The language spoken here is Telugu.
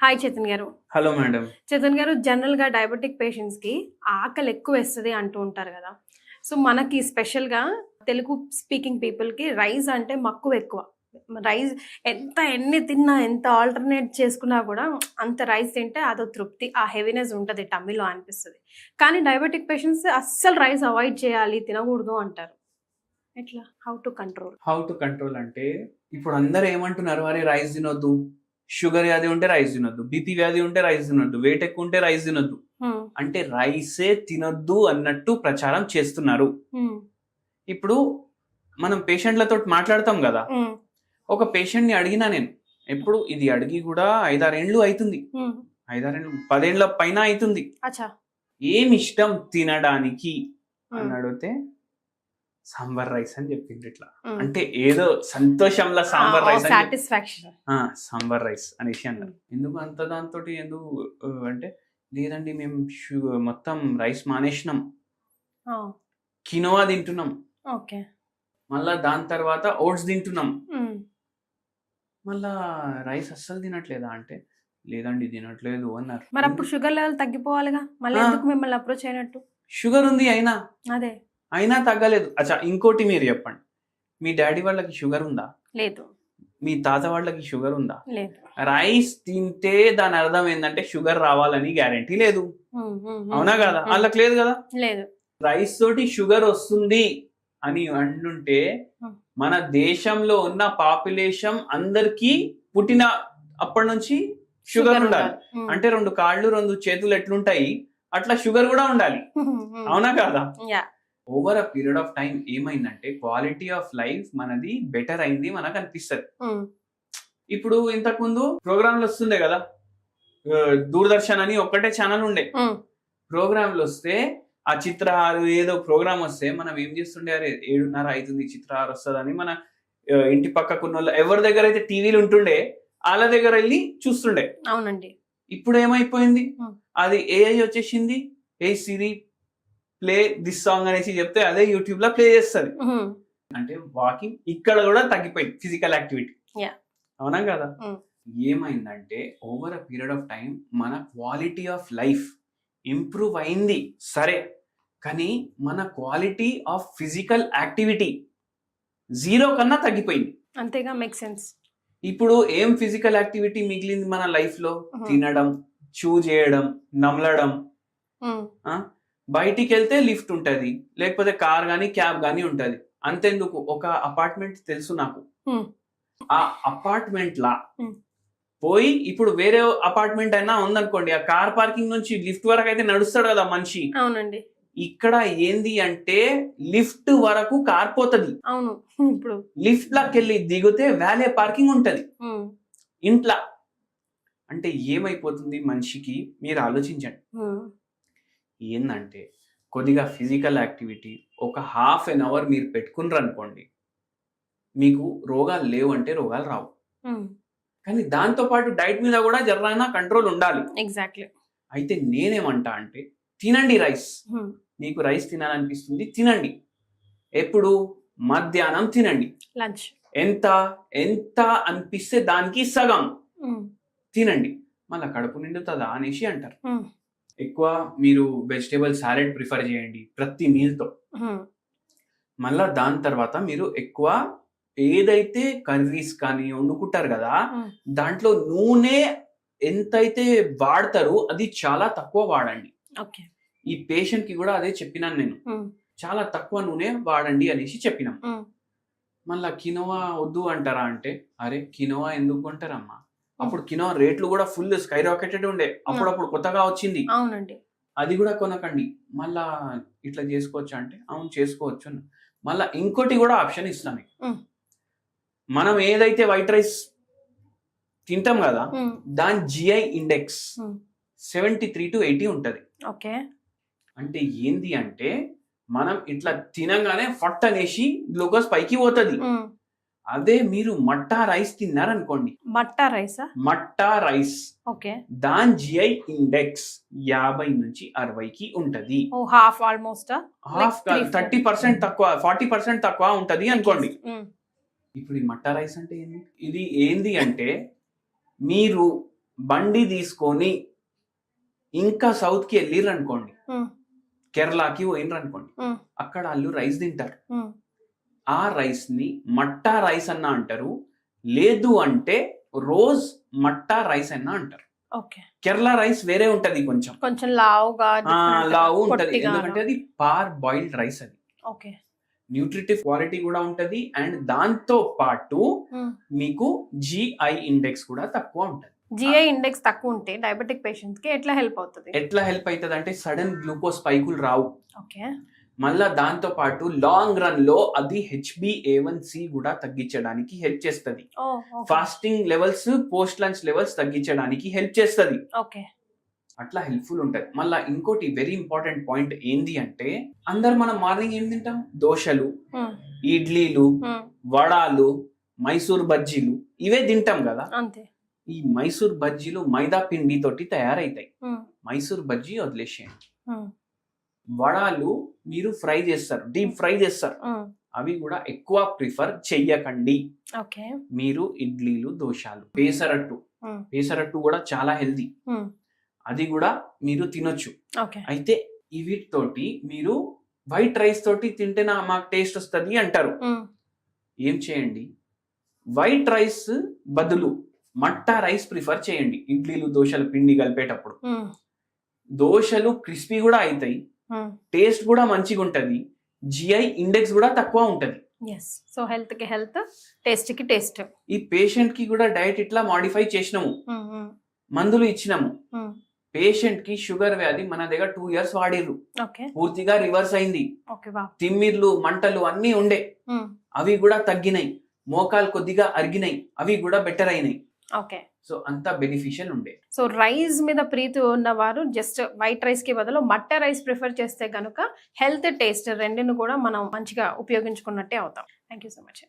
హాయ్ చేతన్ గారు. Hello madam. చేతన్ గారు, జనరల్‌గా డయాబెటిక్ పేషెంట్స్‌కి ఆకలి ఎక్కువేస్తది అంటూ ఉంటారు గదా! సో, మనకి స్పెషల్‌గా తెలుగు స్పీకింగ్ పీపుల్‌కి రైస్ అంటే మక్కువ ఎక్కువ. రైస్ ఎన్ని తిన్నా, ఎంత ఆల్టర్‌నేట్ చేసుకున్నా గూడా అంత రైస్ తింటే అదో తృప్తి, ఆ హెవీనెస్ ఉంటది టమ్మీలో అనిపిస్తది. కానీ డయాబెటిక్ పేషెంట్స్ అస్సలు రైస్ అవాయిడ్ చేయాలి, తినగూడదు అంటారు. ఎట్లా? How to control? How to control అంటే ఇప్పుడు అందరూ ఏమంటున్నారు? అరే రైస్ తినొద్దు. షుగర్ వ్యాధి ఉంటే రైస్ తినొద్దు. బీపీ వ్యాధి ఉంటే రైస్ తినొద్దు. వెయిట్ ఎక్కువ ఉంటే రైస్ తినొద్దు. హ్మ్. అంటే రైసే తినొద్దు అన్నట్టు ప్రచారం చేస్తున్నారు. హ్మ్. ఇప్పుడు మనం పేషెంట్‌లతోటి మాట్లాడతాం గదా! హ్మ్. ఒక పేషెంట్‌ని అడిగినా నేను. ఎప్పుడు ఇది అడిగి గూడా 5, 6 ఏండ్లు అయితుంది. హ్మ్. 5, 6 ఏండ్లు 10 ఏండ్ల పైన అయితుంది. అచ్చా! ఏమిష్టం తినడానికి అని హ్మ్. అడిగితే సాంబార్ రైస్ అని చెప్పిండ్రిట్లా. హ్మ్. అంటే ఏదో సంతోషంలో సాంబార్ రైస్ అని సాటిస్ఫాక్షన్. సాంబార్ రైస్ అనేసి అన్నారు. హ్మ్. ఎందుకు అంత దాంతోటి ఎందుకు అంటే లేదండి మేము మొత్తం రైస్ మానేసినాం. ఆ! కినోవా తింటున్నాం. ఓకే. మళ్ళా దాని తర్వాత ఓట్స్ తింటున్నాం. హ్మ్. మళ్ళా రైస్ అస్సలు తినట్లేదా అంటే, లేదండి తినట్లేదు అన్నారు. మరప్పుడు షుగర్ లెవెల్ తగ్గిపోవాలిగా. మళ్ళీ ఆ! ఎందుకు మిమ్మల్ని అప్రోచ్ అయినట్టు? షుగర్ ఉంది అయినా. అదే. అయినా తగ్గలేదు. అచ్చా ఇంకోటి మీరు చెప్పండి. మీ డ్యాడీ వాళ్ళకి షుగర్ ఉందా? లేదు. మీ తాత వాళ్ళకి షుగర్ ఉందా? లేదు. రైస్ తింటే దాని అర్థం ఏందంటే షుగర్ రావాలని గ్యారంటీ లేదు. హ్మ్. హ్మ్. అవునా హ్మ్. కాదా? హ్మ్. ఆళ్ళకి లేదు కదా! లేదు. రైస్ తోటి షుగర్ వస్తుంది అని అంటుంటే హ్మ్. మన దేశంలో ఉన్న పాపులేషన్ అందరికీ పుట్టిన అప్పటి నుంచి షుగర్ ఉండాలి. హ్మ్. అంటే 2 కాళ్ళు, 2 చేతులు ఎట్లుంటాయి అట్లా షుగర్ కూడా ఉండాలి. హ్మ్. అవునా కాదా? Yeah! Over a period of time ఏమైందంటే క్వాలిటీ ఆఫ్ లైఫ్ మనది బెటర్ అయింది మనకు అనిపిస్తది. హ్మ్. ఇప్పుడు ఇంతకుముందు ప్రోగ్రామ్‌లు వస్తుండే కదా! దూరదర్శన్ అని ఒక్కటే ఛానల్ ఉండే. హ్మ్. ప్రోగ్రామ్‌లు వస్తే ఆ చిత్రహారు ఏదో ప్రోగ్రామ్ వస్తే మనం ఏం చేస్తుండే అరే 7:30 అయితుంది చిత్రహార్ వస్తదని మన ఇంటి పక్కకున్నోళ్ళు ఎవరి దగ్గర అయితే టీవీలు ఉంటుండే ఆళ్ళ దగ్గర ఎళ్లి చూస్తుండే. అవునండి. ఇప్పుడు ఏమైపోయింది? హ్మ్. అది ఏఐ వచ్చేసింది. "ఏయ్ సిరి ప్లే థిస్ సాంగ్" అనేసి చెప్తే అదే యూట్యూబ్‌లో ప్లే చేస్తది. హ్మ్. అంటే వాకింగ్ ఇక్కడ కూడా తగ్గిపోయింది ఫిజికల్ యాక్టివిటీ. యాహ్! అవునా కదా! హ్మ్. ఏమైందంటే over a period of time మన క్వాలిటీ ఆఫ్ లైఫ్ ఇంప్రూవ్ అయింది సరే. కానీ మన క్వాలిటీ ఆఫ్ ఫిజికల్ యాక్టివిటీ 0 కన్నా తగ్గిపోయింది. అంతేగా, మేక్ సెన్స్. ఇప్పుడు ఏం ఫిజికల్ యాక్టివిటీ మిగిలింది మన లైఫ్‌లో? హ్మ్. తినడం, చూ చేయడం, నమలడం. హ్మ్. ఆ! బయటికెళ్తే లిఫ్ట్ ఉంటది. లేకపోతే కార్ గాని, క్యాబ్ గాని ఉంటది. అంతెందుకు ఒక అపార్ట్‌మెంట్ తెలుసు నాకు. హ్మ్. ఆ అపార్ట్‌మెంట్‌ల హ్మ్. పోయి ఇప్పుడు వేరే అపార్ట్‌మెంట్ అయినా ఉందనుకోండి. ఆ కార్ పార్కింగ్ నుంచి లిఫ్ట్ వరకైతే నడుస్తాడు కదా మనిషి. అవునండి. ఇక్కడ ఏంది అంటే లిఫ్ట్ వరకు కార్ పోతది. అవును. ఇప్పుడు. లిఫ్ట్‌లకెళ్ళి దిగితే వాలే పార్కింగ్ ఉంటది. హ్మ్. ఇంట్ల. అంటే ఏమైపోతుంది మనిషికి మీరు ఆలోచించండి. హ్మ్. ఏందంటే కొద్దిగా ఫిజికల్ యాక్టివిటీ ఒక హాఫ్ ఎన్ అవర్ మీరు పెట్టుకున్నారనుకోండి. మీకు రోగాలు లేవంటే రోగాలు రావు. హ్మ్. కానీ దాంతో పాటు డైట్ మీద కూడా జర్రైనా కంట్రోల్ ఉండాలి. ఎగ్జాక్ట్‌లీ. అయితే నేనేమంటా అంటే తినండి రైస్. హ్మ్. మీకు రైస్ తినాలనిపిస్తుంది తినండి. ఎప్పుడు? మధ్యాహ్నం తినండి. లంచ్. ఎంత? ఎంత అనిపిస్తే దానికి సగం హ్మ్. తినండి. మళ్ళా కడుపు నిండుతదా అనేసి అంటారు. హ్మ్. ఎక్కువ మీరు వెజిటబుల్ సాలడ్ ప్రిఫర్ చేయండి ప్రతి మీల్‌తో. హ్మ్. మళ్ళా దాని తర్వాత మీరు ఎక్కువ ఏదైతే కర్రీస్ కానీ వండుకుంటారు గదా! హ్మ్. దాంట్లో నూనె ఎంతైతే వాడతారో అది చాలా తక్కువ వాడండి. ఓకే. ఈ పేషెంట్‌కి గూడా అదే చెప్పినాను నేను. హ్మ్. చాలా తక్కువ నూనె వాడండి అనేసి చెప్పినాం. హ్మ్. మళ్ళా కినోవా వద్దు అంటారా అంటే, అరే! కినోవా ఎందుకు కొంటారమ్మా? హ్మ్. అప్పుడు కినోవా రేట్లు గూడా ఫుల్ స్కై రాకెటెడ్ ఉండే. అప్పుడప్పుడు కొత్తగా వచ్చింది. అవునండి. అది గూడా కొనకండి. మళ్ళా ఇట్లా జేసుకోవచ్చా అంటే, అవును చేసుకోవచ్చు అన్నా. మళ్ళా ఇంకోటి గూడా ఆప్షన్ ఇస్తా మీకు. హ్మ్. మనం ఏదైతే వైట్ రైస్ తింటాం గదా! హ్మ్. దాని జిఐ ఇండెక్స్ హ్మ్. 73-80 ఉంటది. ఓకే. అంటే ఏంది అంటే, మనం ఇట్లా తినంగానే ఫట్ అనేసి గ్లూకోజ్ పైకి పోతది. హ్మ్. అదే మీరు మట్టా రైస్ తిన్నారనుకోండి. మట్టా రైసా? మట్టా రైస్ ఓకే. దాని జిఐ ఇండెక్స్ 50-60కి ఉంటది. ఓహ్! హాఫ్ ఆల్‌మోస్టా? లైక్ హాఫ్ కాదు 3/4. 30% తక్కువ 40% తక్కువ ఉంటది అనుకోండి. అట్‌లీస్ట్. హ్మ్. ఇప్పుడు ఈ మట్టా రైస్ అంటే ఏంది? ఇది ఏంది అంటే మీరు బండి తీసుకొని ఇంకా సౌత్ కి వెళ్ళిర్రు అనుకోండి, ఉమ్, కేరళకి పోయినరు అనుకోండి, ఉమ్, అక్కడ వాళ్ళు రైస్ తింటారు. ఉమ్. ఆ రైస్ ని మట్టా రైస్ అన్న అంటారు, లేదు అంటే రోజ్ మట్టా రైస్ అన్న అంటారు. ఓకే, కేరళ రైస్ వేరే ఉంటది, కొంచెం కొంచెం లావుగా different గా, లావు ఉంటది, పొట్టిగా ఎందుకంటే అది పార్ బాయిల్డ్ రైస్. అది ఓకే. న్యూట్రిటివ్ క్వాలిటీ కూడా ఉంటది, అండ్ దాంతో పాటు ఉమ్. మీకు జిఐ ఇండెక్స్ కూడా తక్కువ ఉంటది. జిఐ ఇండెక్స్ తక్కువ ఉంటే డయాబెటిక్ పేషెంట్స్ కి ఎట్లా హెల్ప్ అవుతుంది? ఎట్లా హెల్ప్ అవుతుంది అంటే సడన్ గ్లూకోజ్ స్పైకులు రావు. ఓకే. మళ్ళా దాంతో పాటు లాంగ్ రన్ లో అది HbA1c కూడా తగ్గించడానికి హెల్ప్ చేస్తుంది. Oh, okay. Fasting levels, post lunch levels తగ్గించడానికి హెల్ప్ చేస్తుంది. ఓకే. అట్లా హెల్ప్ఫుల్ ఉంటది. మళ్ళా ఇంకోటి వెరీ ఇంపార్టెంట్ పాయింట్ ఏంది అంటే, అందరు మనం మార్నింగ్ ఏం తింటాం? దోశలు, ఉమ్, ఇడ్లీలు, ఉమ్, వడాలు, మైసూర్ బజ్జీలు, ఇవే తింటాం కదా. అంతే. ఈ మైసూర్ బజ్జీలు మైదా పిండి తోటి తయారైతాయి. ఉమ్, మైసూర్ బజ్జీ వదిలేసేయండి. ఉమ్, వడాలు మీరు ఫ్రై చేస్తారు, డీప్ ఫ్రై చేస్తారు, ఉమ్. అవి కూడా ఎక్కువ ప్రిఫర్ చెయ్యకండి. ఓకే. మీరు ఇడ్లీలు, దోశలు, పేసరట్టు, ఉమ్, పేసరట్టు కూడా చాలా హెల్దీ, ఉమ్. అది కూడా మీరు తినొచ్చు. ఓకే. అయితే వీటితోటి మీరు వైట్ రైస్ తోటి తింటేనా మాకు టేస్ట్ వస్తుంది అంటారు. ఉమ్, ఏం చేయండి, వైట్ రైస్ బదులు మట్టా రైస్ ప్రిఫర్ చేయండి. ఇడ్లీలు, దోశలు పిండి కలిపేటప్పుడు ఉమ్, దోశలు క్రిస్పీ కూడా అవుతాయి, ఉమ్. టేస్ట్ కూడా మంచిగా ఉంటది, జిఐ ఇండెక్స్ కూడా తక్కువ ఉంటది. ఎస్. సో హెల్త్ కి హెల్త్, టేస్ట్ కి టేస్ట్. ఈ పేషెంట్ కి కూడా డైట్ ఇట్లా మాడిఫై చేసినాము, మందులు ఇచ్చినాము. పేషెంట్ కి షుగర్ వ్యాధి మన దగ్గర 2 years వాడిర్రు, ఓకే. పూర్తిగా రివర్స్ అయింది. ఓకే. వా. తిమ్మిర్లు, మంటలు అన్నీ ఉండే, అవి కూడా తగ్గినాయి. మోకాలు కొద్దిగా అరిగినాయి, అవి కూడా బెటర్ అయినాయి. ఓకే. సో అంత బెనిఫిషియల్ ఉండే. సో రైస్ మీద ప్రీతి ఉన్నవారు జస్ట్ వైట్ రైస్ కి బదులు మట్ట రైస్ ప్రిఫర్ చేస్తే కనుక హెల్త్, టేస్ట్ రెండును కూడా మనం మంచిగా ఉపయోగించుకున్నట్టే అవుతాం. Thank you so much.